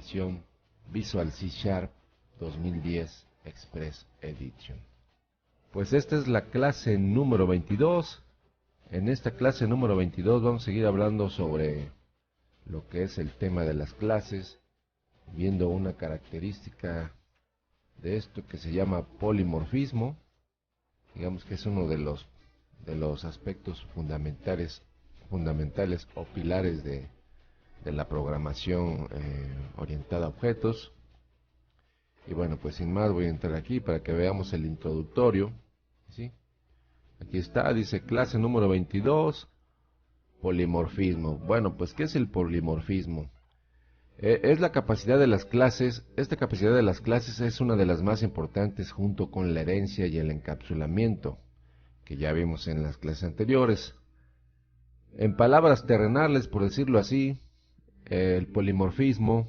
edición Visual C Sharp 2010 Express Edition. Pues esta es la clase número 22. En esta clase número 22 vamos a seguir hablando sobre lo que es el tema de las clases, viendo una característica de esto que se llama polimorfismo. Digamos que es uno de los aspectos fundamentales o pilares de la programación orientada a objetos. Y bueno, pues sin más voy a entrar aquí para que veamos el introductorio, ¿sí? Aquí está, dice clase número 22, polimorfismo. Bueno, pues ¿qué es el polimorfismo? Es la capacidad de las clases. Esta capacidad de las clases es una de las más importantes junto con la herencia y el encapsulamiento, que ya vimos en las clases anteriores. En palabras terrenales, por decirlo así, el polimorfismo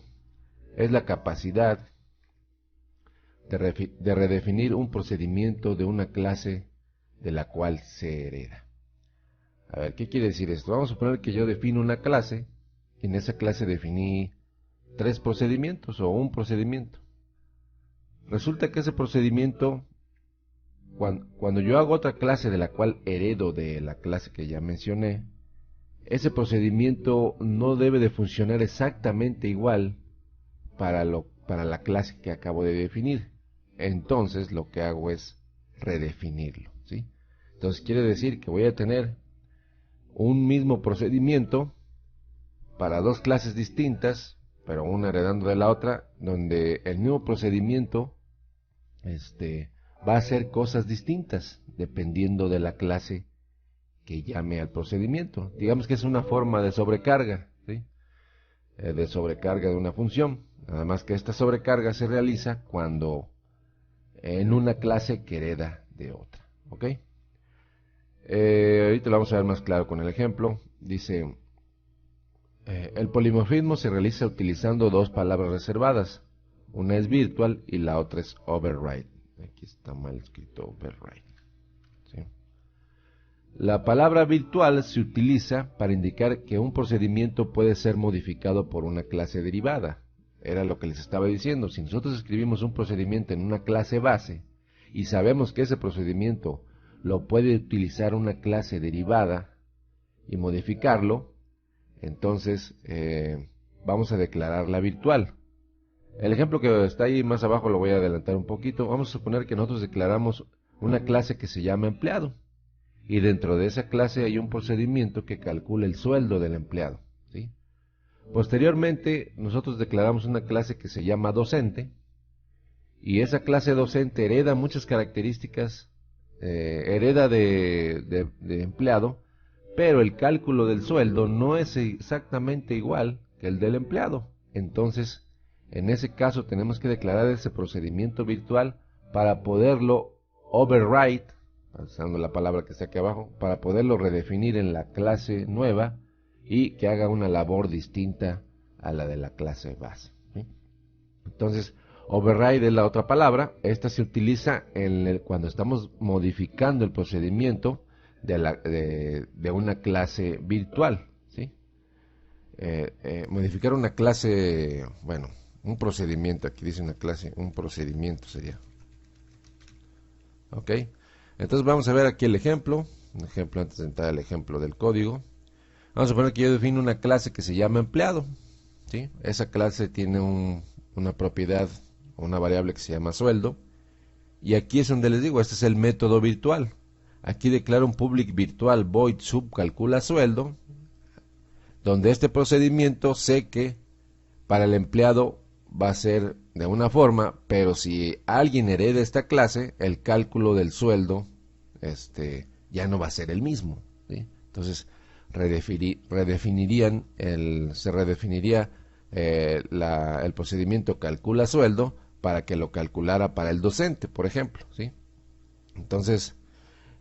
es la capacidad de redefinir un procedimiento de una clase de la cual se hereda. A ver, ¿qué quiere decir esto? Vamos a suponer que yo defino una clase y en esa clase definí 3 procedimientos o un procedimiento. Resulta que ese procedimiento, cuando yo hago otra clase de la cual heredo de la clase que ya mencioné, ese procedimiento no debe de funcionar exactamente igual para la clase que acabo de definir. Entonces lo que hago es redefinirlo, ¿sí? Entonces quiere decir que voy a tener un mismo procedimiento para 2 clases distintas, pero una heredando de la otra, donde el mismo procedimiento va a hacer cosas distintas dependiendo de la clase que llame al procedimiento. Digamos que es una forma de sobrecarga, ¿sí? De sobrecarga de una función. Nada más que esta sobrecarga se realiza cuando en una clase que hereda de otra, ¿ok? Ahorita lo vamos a ver más claro con el ejemplo. Dice, el polimorfismo se realiza utilizando 2 palabras reservadas. Una es virtual y la otra es override. Aquí está mal escrito override, ¿sí? La palabra virtual se utiliza para indicar que un procedimiento puede ser modificado por una clase derivada. Era lo que les estaba diciendo. Si nosotros escribimos un procedimiento en una clase base y sabemos que ese procedimiento lo puede utilizar una clase derivada y modificarlo, entonces vamos a declararla virtual. El ejemplo que está ahí más abajo lo voy a adelantar un poquito. Vamos a suponer que nosotros declaramos una clase que se llama empleado, y dentro de esa clase hay un procedimiento que calcula el sueldo del empleado, ¿sí? Posteriormente nosotros declaramos una clase que se llama docente, y esa clase docente hereda muchas características, hereda de empleado, pero el cálculo del sueldo no es exactamente igual que el del empleado. Entonces, en ese caso tenemos que declarar ese procedimiento virtual para poderlo override, usando la palabra que está aquí abajo, para poderlo redefinir en la clase nueva y que haga una labor distinta a la de la clase base, ¿sí? Entonces, override es la otra palabra. Esta se utiliza cuando estamos modificando el procedimiento de una clase virtual, ¿sí? Modificar una clase, bueno, un procedimiento, aquí dice una clase, un procedimiento sería. ¿Ok? Entonces vamos a ver aquí el ejemplo, un ejemplo antes de entrar al ejemplo del código. Vamos a poner que yo defino una clase que se llama empleado, ¿sí? Esa clase tiene una propiedad, una variable que se llama sueldo, y aquí es donde les digo, este es el método virtual. Aquí declaro un public virtual void sub calcula sueldo, donde este procedimiento sé que para el empleado va a ser de una forma, pero si alguien hereda esta clase, el cálculo del sueldo ya no va a ser el mismo, ¿sí? Entonces se redefiniría el procedimiento calcula sueldo para que lo calculara para el docente, por ejemplo, ¿sí? Entonces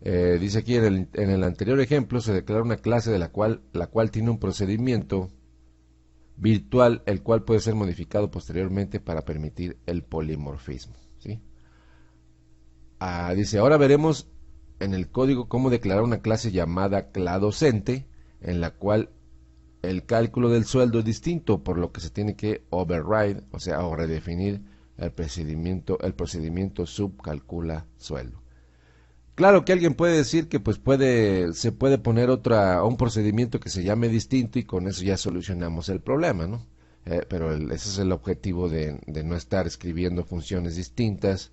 dice aquí en el anterior ejemplo se declara una clase de la cual tiene un procedimiento virtual, el cual puede ser modificado posteriormente para permitir el polimorfismo, ¿sí? Dice, ahora veremos en el código cómo declarar una clase llamada claDocente, en la cual el cálculo del sueldo es distinto, por lo que se tiene que override, o sea, o redefinir el procedimiento subcalcula sueldo. Claro que alguien puede decir que pues se puede poner un procedimiento que se llame distinto y con eso ya solucionamos el problema, ¿no? Pero ese es el objetivo de no estar escribiendo funciones distintas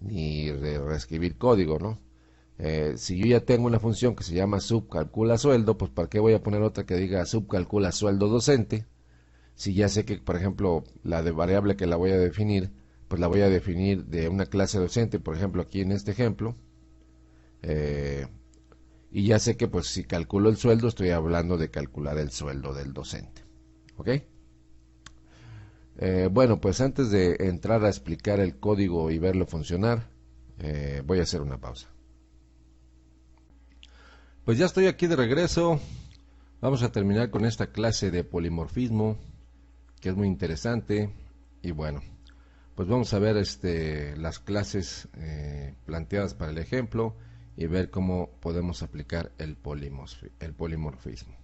ni de reescribir código, ¿no? Si yo ya tengo una función que se llama subcalcula sueldo, pues ¿para qué voy a poner otra que diga subcalcula sueldo docente? Si ya sé que, por ejemplo, la de variable que la voy a definir, pues la voy a definir de una clase docente, por ejemplo, aquí en este ejemplo. Y ya sé que pues si calculo el sueldo estoy hablando de calcular el sueldo del docente. ¿Ok? Bueno, pues antes de entrar a explicar el código y verlo funcionar, voy a hacer una pausa. Pues ya estoy aquí de regreso. Vamos a terminar con esta clase de polimorfismo, que es muy interesante. Y bueno, pues vamos a ver las clases planteadas para el ejemplo y ver cómo podemos aplicar el polimorfismo.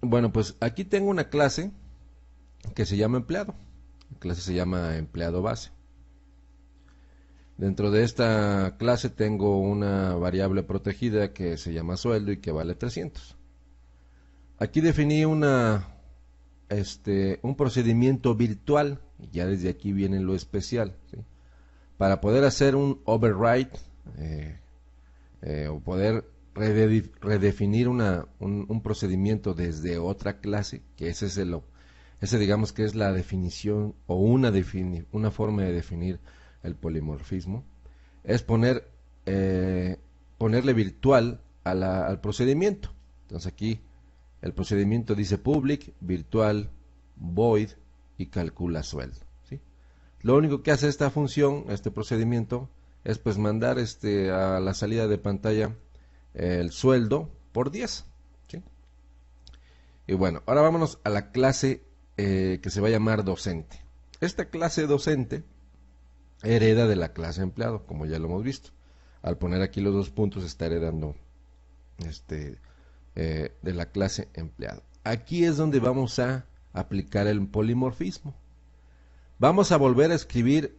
Bueno, pues aquí tengo una clase que se llama empleado. La clase se llama empleado base. Dentro de esta clase tengo una variable protegida que se llama sueldo y que vale 300. Aquí definí un procedimiento virtual, y ya desde aquí viene lo especial, ¿sí? Para poder hacer un override o poder redefinir un procedimiento desde otra clase, que ese digamos que es la definición o una forma de definir el polimorfismo, es ponerle virtual al procedimiento. Entonces aquí el procedimiento dice public, virtual, void y calcula sueldo, ¿sí? Lo único que hace esta función, este procedimiento, es pues mandar a la salida de pantalla el sueldo por 10, ¿sí? Y bueno, ahora vámonos a la clase que se va a llamar docente. Esta clase docente hereda de la clase empleado, como ya lo hemos visto. Al poner aquí los dos puntos está heredando de la clase empleado. Aquí es donde vamos a aplicar el polimorfismo. Vamos a volver a escribir